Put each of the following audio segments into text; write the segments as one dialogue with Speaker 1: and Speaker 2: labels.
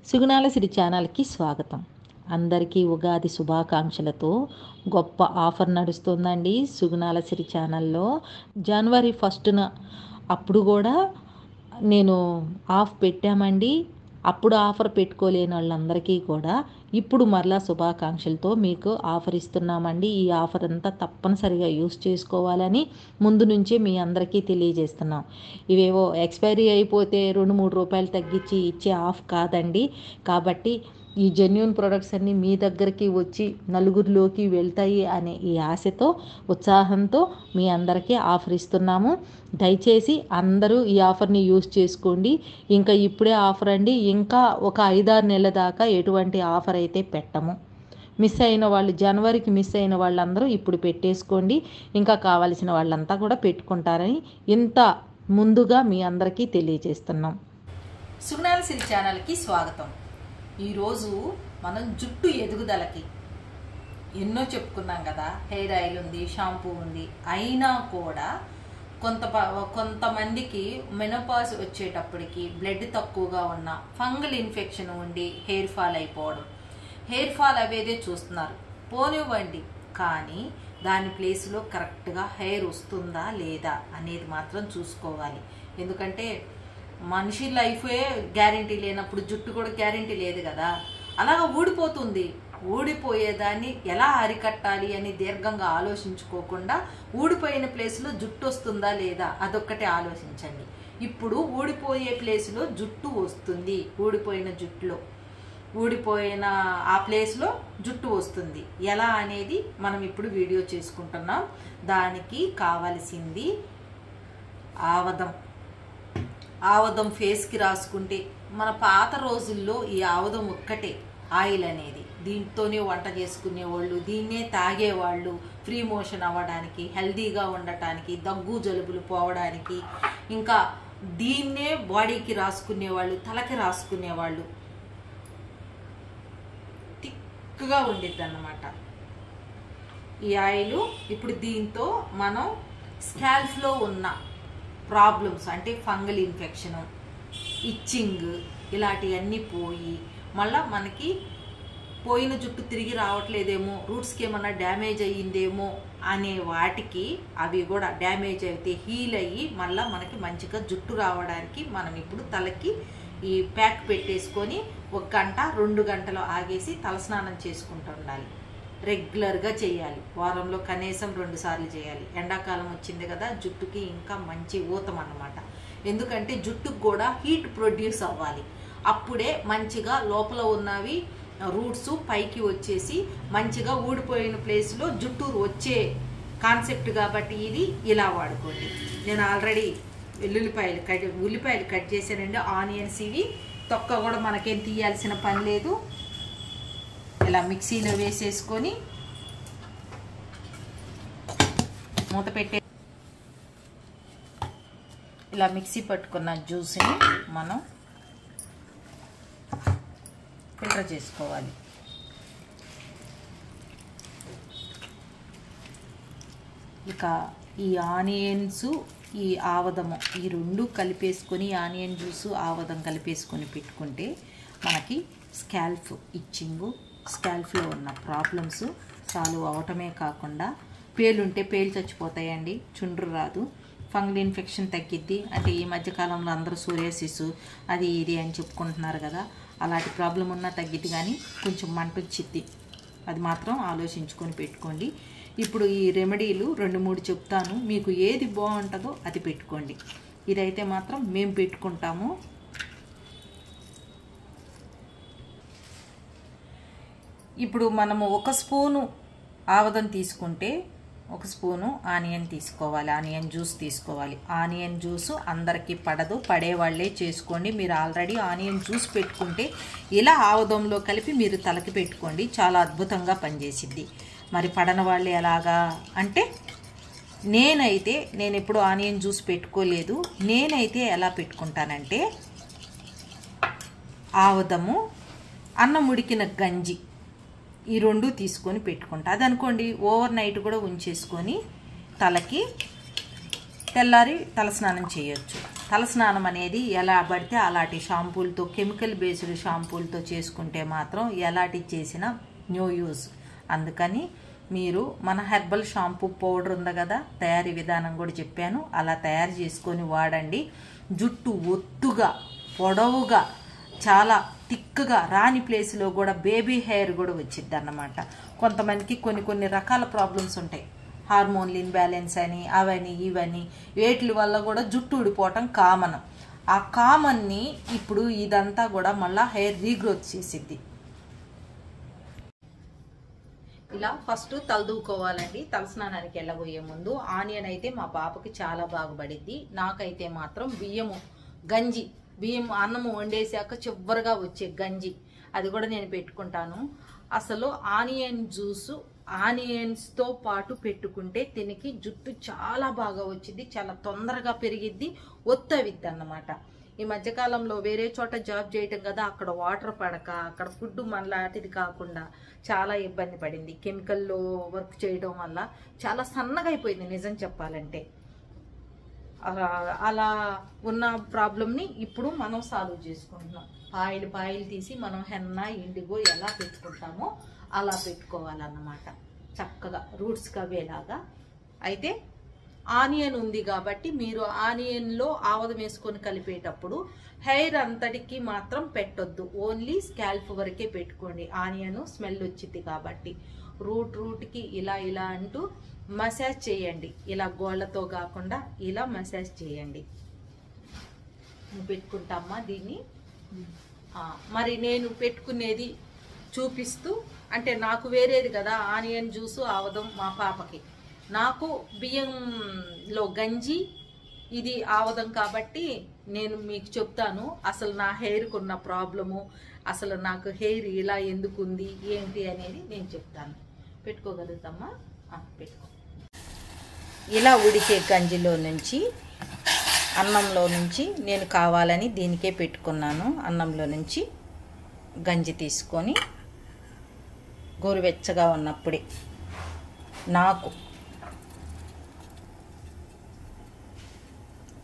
Speaker 1: సుగుణాల సిరి ఛానల్కి స్వాగతం. అందరికీ ఉగాది శుభాకాంక్షలతో గొప్ప ఆఫర్ నడుస్తుందండి సుగుణాల సిరి ఛానల్లో. జనవరి 1న అప్పుడు కూడా నేను ఆఫ్ పెట్టామండి. అప్పుడు ఆఫర్ పెట్టుకోలేని వాళ్ళందరికీ కూడా ఇప్పుడు మరలా శుభాకాంక్షలతో మీకు ఆఫర్ ఇస్తున్నామండి. ఈ ఆఫర్ అంతా తప్పనిసరిగా యూస్ చేసుకోవాలని ముందు నుంచే మీ అందరికీ తెలియజేస్తున్నాం. ఇవేవో ఎక్స్పైరీ అయిపోతే 2-3 రూపాయలు తగ్గించి ఇచ్చే ఆఫ్ కాదండి. కాబట్టి ఈ జెన్యూన్ ప్రొడక్ట్స్ అన్నీ మీ దగ్గరికి వచ్చి నలుగురిలోకి వెళ్తాయి అనే ఈ ఆశతో ఉత్సాహంతో మీ అందరికీ ఆఫర్ ఇస్తున్నాము. దయచేసి అందరూ ఈ ఆఫర్ని యూస్ చేసుకోండి. ఇంకా ఇప్పుడే ఆఫర్ అండి. ఇంకా ఒక 5-6 నెలల దాకా ఎటువంటి ఆఫర్ అయితే పెట్టము. మిస్ అయిన వాళ్ళు, జనవరికి మిస్ అయిన వాళ్ళందరూ ఇప్పుడు పెట్టేసుకోండి. ఇంకా కావాల్సిన వాళ్ళంతా కూడా పెట్టుకుంటారని ఇంత ముందుగా మీ అందరికీ తెలియజేస్తున్నాం.
Speaker 2: సుగుణాల సిరి ఛానల్కి స్వాగతం. ఈరోజు మనం జుట్టు ఎదుగుదలకి ఎన్నో చెప్పుకున్నాం కదా. హెయిర్ ఆయిల్ ఉంది, షాంపూ ఉంది. అయినా కూడా కొంతమందికి మెనోపాజ్ వచ్చేటప్పటికి బ్లడ్ తక్కువగా ఉన్న, ఫంగల్ ఇన్ఫెక్షన్ ఉండి హెయిర్ ఫాల్ అయిపోవడం, హెయిర్ ఫాల్ అవేదే చూస్తున్నారు. పోనివ్వండి, కానీ దాని ప్లేస్లో కరెక్ట్గా హెయిర్ వస్తుందా లేదా అనేది మాత్రం చూసుకోవాలి. ఎందుకంటే మనిషి లైఫే గ్యారంటీ లేనప్పుడు జుట్టు కూడా గ్యారంటీ లేదు కదా. అలాగా ఊడిపోతుంది. ఊడిపోయేదాన్ని ఎలా అరికట్టాలి అని దీర్ఘంగా ఆలోచించుకోకుండా ఊడిపోయిన ప్లేస్లో జుట్టు వస్తుందా లేదా అదొక్కటే ఆలోచించండి. ఇప్పుడు ఊడిపోయే ప్లేస్లో జుట్టు వస్తుంది. ఊడిపోయిన ఆ ప్లేస్లో జుట్టు వస్తుంది. ఎలా అనేది మనం ఇప్పుడు వీడియో చేసుకుంటున్నాం. దానికి కావలసింది ఆవదం ఫేస్కి రాసుకుంటే, మన పాత రోజుల్లో ఈ ఆవదం ఒక్కటే ఆయిల్ అనేది. దీంతోనే వంట చేసుకునేవాళ్ళు, దీన్నే తాగేవాళ్ళు. ఫ్రీ మోషన్ అవ్వడానికి, హెల్దీగా ఉండటానికి, దగ్గు జలుబులు పోవడానికి, ఇంకా దీన్నే బాడీకి రాసుకునేవాళ్ళు, తలకి రాసుకునేవాళ్ళు. థిక్గా ఉండిద్ది అన్నమాట ఈ ఆయిల్. ఇప్పుడు దీంతో మనం స్కాల్ఫ్లో ఉన్న ప్రాబ్లమ్స్ అంటే ఫంగల్ ఇన్ఫెక్షన్, ఇచ్చింగ్ ఇలాంటివన్నీ పోయి మళ్ళీ మనకి పోయిన జుట్టు తిరిగి రావట్లేదేమో, రూట్స్కి ఏమన్నా డ్యామేజ్ అయ్యిందేమో అనే వాటికి అవి కూడా డ్యామేజ్ అయితే హీల్ అయ్యి మళ్ళీ మనకి మంచిగా జుట్టు రావడానికి మనం ఇప్పుడు తలకి ఈ ప్యాక్ పెట్టేసుకొని 1 గంట 2 గంటలు ఆగేసి తలస్నానం చేసుకుంటూ ఉండాలి. రెగ్యులర్గా చేయాలి. వారంలో కనీసం 2 సార్లు చేయాలి. ఎండాకాలం వచ్చింది కదా, జుట్టుకి ఇంకా మంచి ఊతం అన్నమాట. ఎందుకంటే జుట్టుకు కూడా హీట్ ప్రొడ్యూస్ అవ్వాలి. అప్పుడే మంచిగా లోపల ఉన్నవి రూట్స్ పైకి వచ్చేసి మంచిగా ఊడిపోయిన ప్లేస్లో జుట్టు వచ్చే కాన్సెప్ట్. కాబట్టి ఇది ఇలా వాడుకోండి. నేను ఆల్రెడీ ఉల్లిపాయలు కట్ చేశానండి. ఆనియన్స్ ఇవి తొక్క కూడా మనకేం తీయాల్సిన పని లేదు. ఇలా మిక్సీలో వేసేసుకొని మూత పెట్టే ఇలా మిక్సీ పట్టుకున్న జ్యూస్ని మనం ఫిల్టర్ చేసుకోవాలి. ఇక ఈ ఆనియన్స్, ఈ ఆవదము, ఈ 2 కలిపేసుకొని, ఆనియన్ జ్యూసు ఆవదం కలిపేసుకొని పెట్టుకుంటే మనకి స్కాల్ఫ్ ఇచ్చింగు, స్కాల్ఫ్లో ఉన్న ప్రాబ్లమ్స్ సాల్వ్ అవటమే కాకుండా పేలుంటే పేలు చచ్చిపోతాయండి, చుండ్రు రాదు, ఫంగల్ ఇన్ఫెక్షన్ తగ్గిద్ది. అంటే ఈ మధ్యకాలంలో అందరూ సోరియాసిస్ అది ఇది అని చెప్పుకుంటున్నారు కదా, అలాంటి ప్రాబ్లం ఉన్నా తగ్గిద్ది. కానీ కొంచెం మంట వచ్చిద్ది, అది మాత్రం ఆలోచించుకొని పెట్టుకోండి. ఇప్పుడు ఈ రెమెడీలు 2-3 చెప్తాను, మీకు ఏది బాగుంటుందో అది పెట్టుకోండి. ఇదైతే మాత్రం మేము పెట్టుకుంటాము. ఇప్పుడు మనము 1 స్పూను ఆవదం తీసుకుంటే 1 స్పూను ఆనియన్ తీసుకోవాలి, ఆనియన్ జ్యూస్ తీసుకోవాలి. ఆనియన్ జ్యూసు అందరికీ పడదు, పడేవాళ్లే చేసుకోండి. మీరు ఆల్రెడీ ఆనియన్ జ్యూస్ పెట్టుకుంటే ఇలా ఆవదంలో కలిపి మీరు తలకి పెట్టుకోండి, చాలా అద్భుతంగా పనిచేసిద్ది. మరి పడని వాళ్ళు ఎలాగా అంటే, నేను ఎప్పుడు ఆనియన్ జ్యూస్ పెట్టుకోలేదు. నేనైతే ఎలా పెట్టుకుంటానంటే, ఆవదము, అన్నం ఉడికిన గంజి ఈ 2 తీసుకొని పెట్టుకుంటా. అది అనుకోండి ఓవర్ నైట్ కూడా ఉంచేసుకొని తలకి తెల్లారి తలస్నానం చేయొచ్చు. తలస్నానం అనేది ఎలా పడితే అలాంటి షాంపూలతో, కెమికల్ బేస్డ్ షాంపూలతో చేసుకుంటే మాత్రం ఎలాంటి చేసినా న్యూ యూజ్. అందుకని మీరు మన హెర్బల్ షాంపూ పౌడర్ ఉంది కదా, తయారీ విధానం కూడా చెప్పాను, అలా తయారు చేసుకొని వాడండి. జుట్టు ఒత్తుగా, పొడవుగా, చాలా థిక్గా, రాని ప్లేస్లో కూడా బేబీ హెయిర్ కూడా వచ్చిద్ది అన్నమాట. కొంతమందికి కొన్ని రకాల ప్రాబ్లమ్స్ ఉంటాయి, హార్మోన్లు ఇన్బ్యాలెన్స్ అని, అవని ఇవని, వేటి వల్ల కూడా జుట్టు ఊడిపోవటం కామన్. ఆ కామన్ని ఇప్పుడు ఇదంతా కూడా మళ్ళీ హెయిర్ రీగ్రోత్ చేసిద్ది. ఇలా ఫస్ట్ తలదూకోవాలండి. తలస్నానానికి వెళ్ళబోయే ముందు ఆనియన్ అయితే మా పాపకి చాలా బాగుపడిద్ది. నాకైతే మాత్రం బియ్యం అన్నము వండేసాక చివరిగా వచ్చే గంజి, అది కూడా నేను పెట్టుకుంటాను. అసలు ఆనియన్ జ్యూసు ఆనియన్స్తో పాటు పెట్టుకుంటే తినికి జుట్టు చాలా బాగా వచ్చింది, చాలా తొందరగా పెరిగిద్ది, ఒత్తవిద్ది అన్నమాట. ఈ మధ్యకాలంలో వేరే చోట జాబ్ చేయటం కదా, అక్కడ వాటర్ పడక, అక్కడ ఫుడ్ మనలాంటిది కాకుండా చాలా ఇబ్బంది పడింది. కెమికల్లో వర్క్ చేయడం వల్ల చాలా సన్నగా అయిపోయింది నిజం చెప్పాలంటే. అలా ఉన్న ప్రాబ్లమ్ని ఇప్పుడు మనం సాల్వ్ చేసుకుంటున్నాం. పాయిలు తీసి మనం హెన్నా, ఇండిగో ఎలా పెట్టుకుంటామో అలా పెట్టుకోవాలన్నమాట, చక్కగా రూట్స్కి అవేలాగా. అయితే ఆనియన్ ఉంది కాబట్టి మీరు ఆనియన్లో ఆవదం వేసుకొని కలిపేటప్పుడు హెయిర్ అంతటికి మాత్రం పెట్టొద్దు, ఓన్లీ స్కాల్ప్ వరకే పెట్టుకోండి. ఆనియన్ స్మెల్ వచ్చింది కాబట్టి రూట్కి ఇలా అంటూ మసాజ్ చేయండి. ఇలా గోళ్ళతో కాకుండా ఇలా మసాజ్ చేయండి. పెట్టుకుంటామా దీన్ని. మరి నేను పెట్టుకునేది చూపిస్తూ, అంటే నాకు వేరేది కదా ఆనియన్ జ్యూసు, ఆవదం మా పాపకి. నాకు బియ్యంలో గంజి, ఇది ఆవదం కాబట్టి నేను మీకు చెప్తాను అసలు నా హెయిర్కి ఉన్న ప్రాబ్లము, అసలు నాకు హెయిర్ ఇలా ఎందుకు ఉంది ఏంటి అనేది నేను చెప్తాను. పెట్టుకోగలుగుతామా? పెట్టుకో. ఇలా ఉడికే గంజిలో నుంచి, అన్నంలో నుంచి నేను కావాలని దీనికే పెట్టుకున్నాను. అన్నంలో నుంచి గంజి తీసుకొని గోరువెచ్చగా ఉన్నప్పుడే నాకు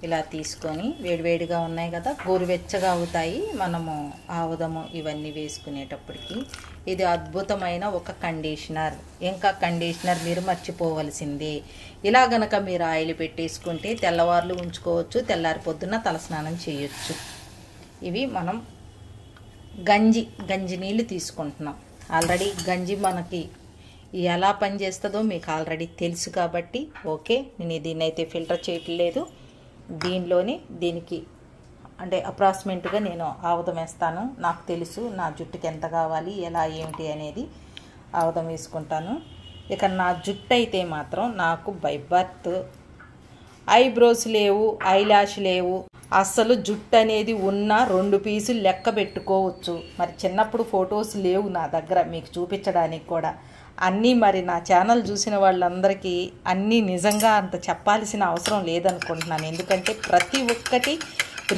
Speaker 2: ఇలా తీసుకొని, వేడివేడిగా ఉన్నాయి కదా, గోరువెచ్చగా అవుతాయి మనము ఆవదము ఇవన్నీ వేసుకునేటప్పటికి. ఇది అద్భుతమైన ఒక కండిషనర్. ఇంకా కండిషనర్ మీరు మర్చిపోవలసిందే. ఇలా గనక మీరు ఆయిల్ పెట్టేసుకుంటే తెల్లవార్లు ఉంచుకోవచ్చు, తెల్లారి పొద్దున్న తలస్నానం చేయొచ్చు. ఇవి మనం గంజి నీళ్ళు తీసుకుంటున్నాం. ఆల్రెడీ గంజి మనకి ఎలా పనిచేస్తుందో మీకు ఆల్రెడీ తెలుసు కాబట్టి ఓకే, నేను దీన్ని అయితే ఫిల్టర్ చేయట్లేదు. దీనికి అంటే అప్రాక్సిమేట్గా నేను ఆవదం వేస్తాను. నాకు తెలుసు నా జుట్టుకి ఎంత కావాలి, ఎలా ఏమిటి అనేది ఆవదం వేసుకుంటాను. ఇక నా జుట్టు అయితే మాత్రం నాకు బై బర్త్ ఐబ్రోస్ లేవు, ఐలాష్ లేవు, అస్సలు జుట్టు అనేది ఉన్న 2 పీసులు లెక్క పెట్టుకోవచ్చు. మరి చిన్నప్పుడు ఫొటోస్ లేవు నా దగ్గర మీకు చూపించడానికి కూడా. అన్నీ మరి నా ఛానల్ చూసిన వాళ్ళందరికీ అన్నీ నిజంగా అంత చెప్పాల్సిన అవసరం లేదనుకుంటున్నాను. ఎందుకంటే ప్రతి ఒక్కటి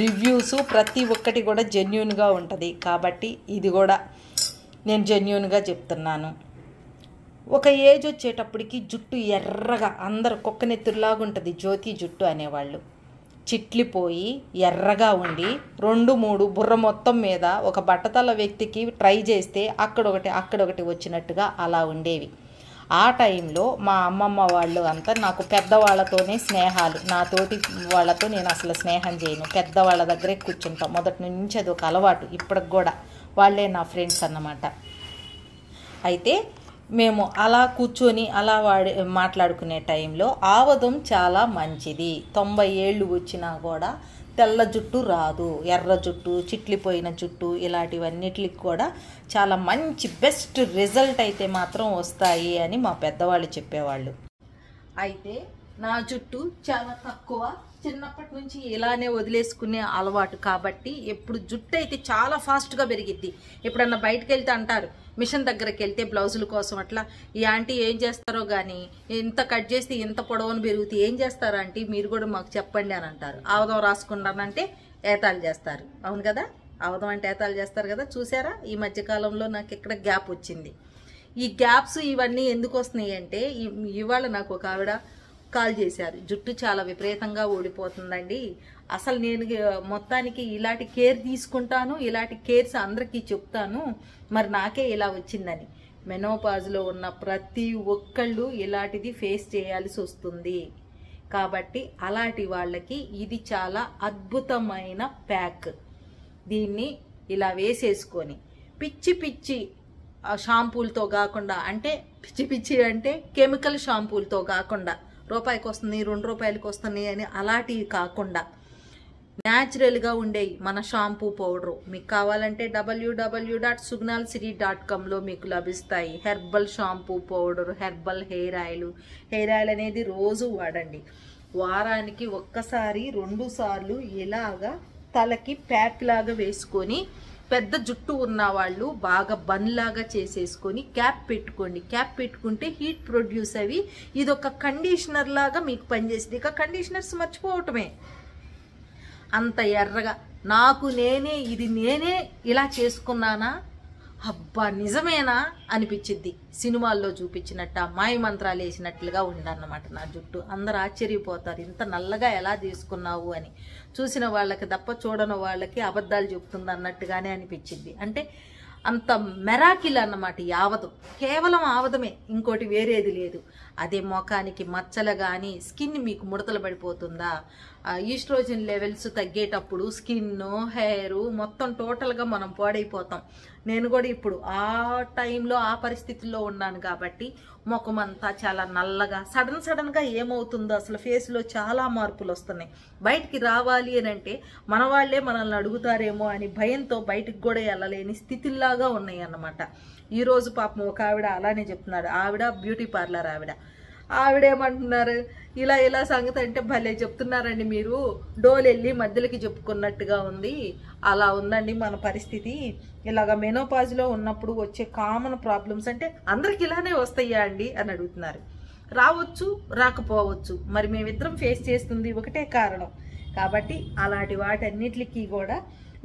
Speaker 2: రివ్యూస్, ప్రతి ఒక్కటి కూడా జెన్యూన్గా ఉంటుంది కాబట్టి ఇది కూడా నేను జెన్యూన్గా చెప్తున్నాను. ఒక ఏజ్ వచ్చేటప్పటికి జుట్టు ఎర్రగా, అందరు కుక్కనెత్తురులాగా ఉంటుంది జ్యోతి జుట్టు అనేవాళ్ళు, చిట్లిపోయి ఎర్రగా ఉండి 2-3 బుర్ర మొత్తం మీద ఒక బట్టతల వ్యక్తికి ట్రై చేస్తే అక్కడొకటి వచ్చినట్టుగా అలా ఉండేవి. ఆ టైంలో మా అమ్మమ్మ వాళ్ళు అంతా నాకు పెద్దవాళ్ళతోనే స్నేహాలు, నాతోటి వాళ్ళతో నేను అసలు స్నేహం చేయను, పెద్దవాళ్ళ దగ్గరే కూర్చుంటాం. మొదటి నుంచి అది ఒక అలవాటు, ఇప్పటికి కూడా వాళ్ళే నా ఫ్రెండ్స్ అన్నమాట. అయితే మేము అలా కూర్చొని అలా మాట్లాడుకునే టైంలో ఆవదం చాలా మంచిది. 90 ఏళ్ళు వచ్చినా కూడా తెల్ల జుట్టు రాదు, ఎర్ర జుట్టు, చిట్లిపోయిన జుట్టు, ఇలాంటివన్నిటికి కూడా చాలా మంచి బెస్ట్ రిజల్ట్ అయితే మాత్రం వస్తాయి అని మా పెద్దవాళ్ళు చెప్పేవాళ్ళు. అయితే నా జుట్టు చాలా తక్కువ, చిన్నప్పటి నుంచి ఇలానే వదిలేసుకునే అలవాటు కాబట్టి ఎప్పుడు జుట్టు అయితే చాలా ఫాస్ట్గా పెరిగిద్ది. ఎప్పుడన్నా బయటకు వెళ్తే అంటారు, మిషన్ దగ్గరికి వెళ్తే బ్లౌజుల కోసం అట్లా, ఈ ఆంటీ ఏం చేస్తారో కానీ ఇంత కట్ చేస్తే ఇంత పొడవును పెరుగుతుంది, ఏం చేస్తారో ఆంటీ మీరు కూడా మాకు చెప్పండి అని అంటారు. ఆవదం రాసుకున్నానంటే ఏతాలు చేస్తారు, అవును కదా, ఆవదం అంటే ఏతాలు చేస్తారు కదా. చూసారా ఈ మధ్యకాలంలో నాకు ఇక్కడ గ్యాప్ వచ్చింది. ఈ గ్యాప్స్ ఇవన్నీ ఎందుకు వస్తున్నాయి అంటే ఇవాళ నాకు ఒక ఆవిడ కాల్ చేశారు, జుట్టు చాలా విపరీతంగా ఊడిపోతుందండి, అసలు నేను మొత్తానికి ఇలాంటి కేర్ తీసుకుంటాను, ఇలాంటి కేర్స్ అందరికీ చెప్తాను, మరి నాకే ఇలా వచ్చిందని. మెనోపాజ్లో ఉన్న ప్రతి ఒక్కళ్ళు ఇలాంటిది ఫేస్ చేయాల్సి వస్తుంది. కాబట్టి అలాంటి వాళ్ళకి ఇది చాలా అద్భుతమైన ప్యాక్. దీన్ని ఇలా వేసేసుకొని పిచ్చి పిచ్చి షాంపూలతో కాకుండా, అంటే పిచ్చి పిచ్చి అంటే కెమికల్ షాంపూలతో కాకుండా రూపాయికి వస్తుంది 2 రూపాయలకి వస్తుంది అని అలాంటివి కాకుండా న్యాచురల్గా ఉండేవి మన షాంపూ పౌడరు మీకు కావాలంటే www.sugnalsiri.comలో మీకు లభిస్తాయి. Herbal shampoo powder, herbal hair oil. Hair oil అనేది రోజు వాడండి. వారానికి ఒక్కసారి 2 సార్లు ఇలాగా తలకి ప్యాక్ లాగా వేసుకొని, పెద్ద జుట్టు ఉన్న వాళ్ళు బాగా బన్లాగా చేసేసుకొని క్యాప్ పెట్టుకోండి. క్యాప్ పెట్టుకుంటే హీట్ ప్రొడ్యూస్ అవి ఇది ఒక కండిషనర్ లాగా మీకు పనిచేస్తుంది. ఇక కండిషనర్స్ మర్చిపోవటమే. అంత ఎర్రగా నాకు నేనే ఇలా చేసుకున్నానా, అబ్బా నిజమేనా అనిపించింది. సినిమాల్లో చూపించినట్టు మాయ మంత్రాలు వేసినట్లుగా ఉండన్నమాట నా జుట్టు. అందరు ఆశ్చర్యపోతారు, ఇంత నల్లగా ఎలా తీసుకున్నావు అని. చూసిన వాళ్ళకి తప్ప చూడని వాళ్ళకి అబద్ధాలు చెప్తుంది అన్నట్టుగానే అనిపించింది. అంటే అంత మెరాకిల్ అన్నమాట ఈ ఆవదం. కేవలం ఆవదమే, ఇంకోటి వేరేది లేదు. అదే ముఖానికి మచ్చలు కానీ, స్కిన్ మీకు ముడతలు పడిపోతుందా, ఈస్ట్రోజన్ లెవెల్స్ తగ్గేటప్పుడు స్కిన్, హెయిర్ మొత్తం టోటల్గా మనం పాడైపోతాం. నేను కూడా ఇప్పుడు ఆ టైంలో ఆ పరిస్థితుల్లో ఉన్నాను కాబట్టి ముఖం అంతా చాలా నల్లగా సడన్గా ఏమవుతుందో అసలు ఫేస్లో చాలా మార్పులు వస్తున్నాయి. బయటికి రావాలి అని అంటే మన వాళ్ళే మనల్ని అడుగుతారేమో అని భయంతో బయటికి కూడా వెళ్ళలేని స్థితిలాగా ఉన్నాయి అన్నమాట. ఈరోజు పాపం ఒక ఆవిడ అలానే చెప్తున్నాడు. ఆవిడ బ్యూటీ పార్లర్ ఆవిడేమంటున్నారు, ఇలా సంగతి అంటే భలే చెప్తున్నారండి మీరు, డోలు వెళ్ళి మధ్యలోకి చెప్పుకున్నట్టుగా ఉంది. అలా ఉందండి మన పరిస్థితి. ఇలాగ మెనోపాజ్లో ఉన్నప్పుడు వచ్చే కామన్ ప్రాబ్లమ్స్ అంటే అందరికి ఇలానే వస్తాయా అండి అని అడుగుతున్నారు. రావచ్చు, రాకపోవచ్చు. మరి మేమిద్దరం ఫేస్ చేస్తుంది ఒకటే కారణం. కాబట్టి అలాంటి వాటన్నిటికీ కూడా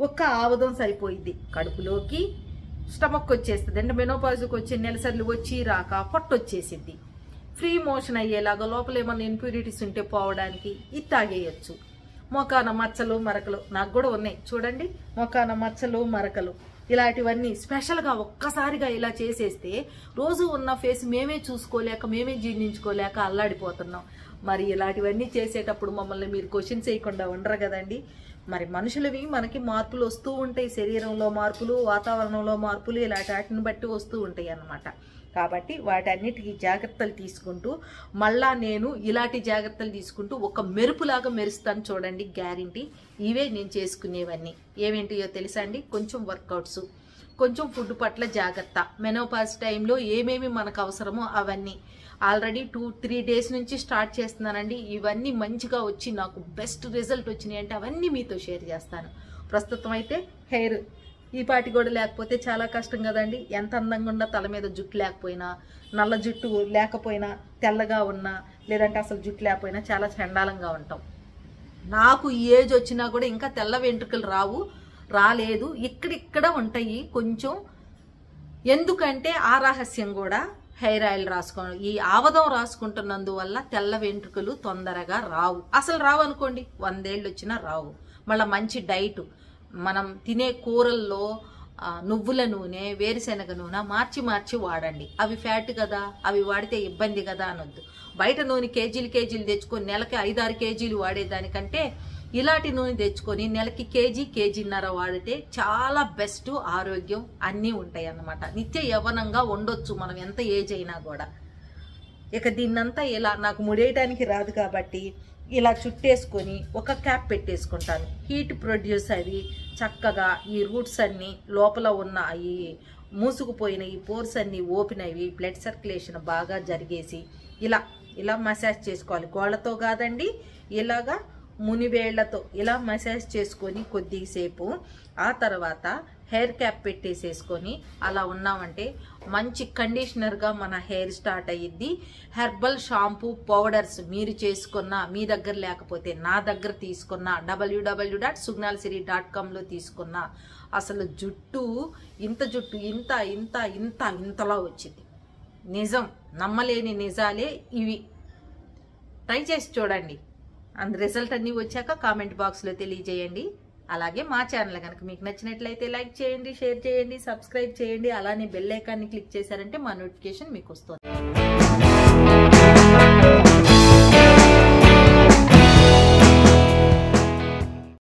Speaker 2: ఒక్క ఆవదం సరిపోయింది. కడుపులోకి స్టమక్ వచ్చేస్తుంది. అంటే మెనోపాజ్కి వచ్చే నెలసర్లు వచ్చి రాక పొట్ట వచ్చేసిద్ది. ఫ్రీ మోషన్ అయ్యేలాగా లోపల ఏమన్నా ఇంప్యూరిటీస్ ఉంటే పోవడానికి ఇది తాగేయచ్చు. మొకాన మచ్చలు మరకలు నాకు కూడా ఉన్నాయి చూడండి. మొకాన మచ్చలు మరకలు ఇలాంటివన్నీ స్పెషల్గా ఒక్కసారిగా ఇలా చేసేస్తే రోజు ఉన్న ఫేస్ మేమే చూసుకోలేక, మేమే జీర్ణించుకోలేక అల్లాడిపోతున్నాం. మరి ఇలాంటివన్నీ చేసేటప్పుడు మమ్మల్ని మీరు క్వశ్చన్స్ చేయకుండా ఉండరు కదండి. మరి మనుషులవి మనకి మార్పులు వస్తూ ఉంటాయి. శరీరంలో మార్పులు, వాతావరణంలో మార్పులు ఇలాంటి వాటిని బట్టి వస్తూ ఉంటాయి అన్నమాట. కాబట్టి వాటన్నిటికీ జాగ్రత్తలు తీసుకుంటూ మళ్ళా నేను ఇలాంటి జాగ్రత్తలు తీసుకుంటూ ఒక మెరుపులాగా మెరుస్తాను చూడండి, గ్యారంటీ. ఇవే నేను చేసుకునేవన్నీ ఏమేంటియో తెలుసా అండి? కొంచెం వర్కౌట్స్, కొంచెం ఫుడ్ పట్ల జాగ్రత్త, మెనోపాజ్ టైంలో ఏమేమి మనకు అవసరమో అవన్నీ ఆల్రెడీ 2-3 డేస్ నుంచి స్టార్ట్ చేస్తున్నానండి. ఇవన్నీ మంచిగా వచ్చి నాకు బెస్ట్ రిజల్ట్ వచ్చినాయి అంటే అవన్నీ మీతో షేర్ చేస్తాను. ప్రస్తుతం అయితే హెయిర్ ఈ పాటి కూడా లేకపోతే చాలా కష్టం కదండి. ఎంత అందంగా ఉన్నా తల మీద జుట్టు లేకపోయినా, నల్ల జుట్టు లేకపోయినా, తెల్లగా ఉన్నా, లేదంటే అసలు జుట్టు లేకపోయినా చాలా చండాలంగా ఉంటాం. నాకు ఏజ్ వచ్చినా కూడా ఇంకా తెల్ల వెంట్రుకలు రాలేదు, ఇక్కడిక్కడ ఉంటాయి కొంచెం. ఎందుకంటే ఆ రహస్యం కూడా హెయిర్ ఆయిల్ రాసుకోవడం, ఈ ఆవదం రాసుకుంటున్నందువల్ల తెల్ల వెంట్రుకలు తొందరగా రావు. అసలు రావు అనుకోండి, 100 ఏళ్ళు వచ్చినా రావు. మళ్ళీ మంచి డైట్, మనం తినే కూరల్లో నువ్వుల నూనె, వేరుశెనగ నూనె మార్చి వాడండి. అవి ఫ్యాట్ కదా, అవి వాడితే ఇబ్బంది కదా అనొద్దు. బయట నూనె కేజీలు తెచ్చుకొని నెలకి 5-6 కేజీలు వాడేదానికంటే ఇలాంటి నూనె తెచ్చుకొని నెలకి కేజీన్నర వాడితే చాలా బెస్ట్. ఆరోగ్యం అన్నీ ఉంటాయి అన్నమాట. నిత్య యవ్వనంగా ఉండొచ్చు మనం ఎంత ఏజ్ అయినా కూడా. ఇక దీన్నంతా ఇలా నాకు ముడేయడానికి రాదు కాబట్టి ఇలా చుట్టేసుకొని ఒక క్యాప్ పెట్టేసుకుంటాను. హీట్ ప్రొడ్యూస్ అవి చక్కగా ఈ రూట్స్ అన్నీ లోపల ఉన్న ఈ మూసుకుపోయిన ఈ పోర్స్ అన్నీ ఓపెన్ అవి బ్లడ్ సర్క్యులేషన్ బాగా జరిగేసి ఇలా మసాజ్ చేసుకోవాలి. గోళ్ళతో కాదండి, ఇలాగా మునివేళ్లతో ఇలా మసాజ్ చేసుకొని కొద్దిసేపు ఆ తర్వాత హెయిర్ క్యాప్ పెట్టేసేసుకొని అలా ఉన్నామంటే మంచి కండిషనర్గా మన హెయిర్ స్టార్ట్ అయ్యిద్ది. హెర్బల్ షాంపూ పౌడర్స్ మీరు చేసుకున్న, మీ దగ్గర లేకపోతే నా దగ్గర తీసుకున్న, www.sugnalsiri.comలో తీసుకున్న అసలు జుట్టు ఇంతలా వచ్చింది. నిజం, నమ్మలేని నిజాలే ఇవి. ట్రై చేసి చూడండి. రిజల్ట్ అన్నీ వచ్చాక కామెంట్ బాక్స్లో తెలియజేయండి. అలాగే మా ఛానల్ కనుక మీకు నచ్చినట్లయితే లైక్ చేయండి, షేర్ చేయండి, సబ్స్క్రైబ్ చేయండి. అలానే బెల్ ఐకాన్ని క్లిక్ చేశారంటే మా నోటిఫికేషన్ మీకు వస్తుంది.